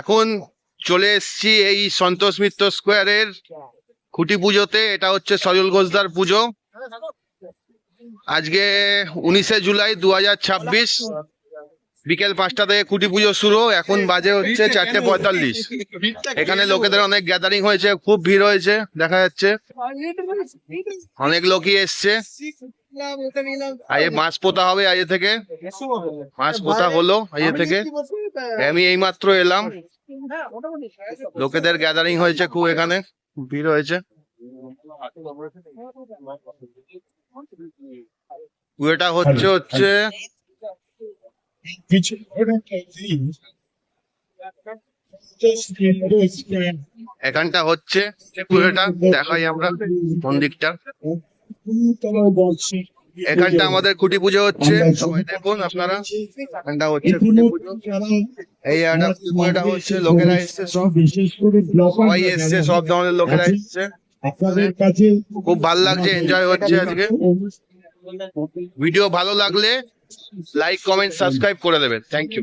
এখন চলে এসছি এই সন্তোষ মিত্র স্কোয়ারের খুঁটি পুজোতে। এটা হচ্ছে সজল ঘোষদার পুজো। আজকে 19শে জুলাই 2026 বিকেল 5টা থেকে খুঁটি পুজো শুরু। এখন বাজে হচ্ছে 4:45। এখানে লোকেদের অনেক গ্যাদারিং হয়েছে, খুব ভিড় হয়েছে, দেখা যাচ্ছে অনেক লোকই এসছে। আজকে মাছ পোতা হবে, আজকে থেকে মাছ পোতা হলো আজকে থেকে। আমি এইমাত্র এলাম, লোকেদের গ্যাদারিং হয়েছে খুব, এখানে ভিড় হয়েছে। পুজোটা হচ্ছে এখানটা হচ্ছে পুজোটা, দেখাই আমরা মন্দিরটা। এখানটা আমাদের খুঁটি পুজো হচ্ছে, সবাই দেখুন আপনারা। এখানটা হচ্ছে খুঁটি পুজো, এই একটা পুজোটা হচ্ছে। লোকেরা এসছে, সবাই এসছে, সব ধরনের লোকেরা এসছে। খুব ভালো লাগছে, এনজয় হচ্ছে আজকে। ভিডিও ভালো লাগলে লাইক, কমেন্ট, সাবস্ক্রাইব করে দেবেন। Thank you.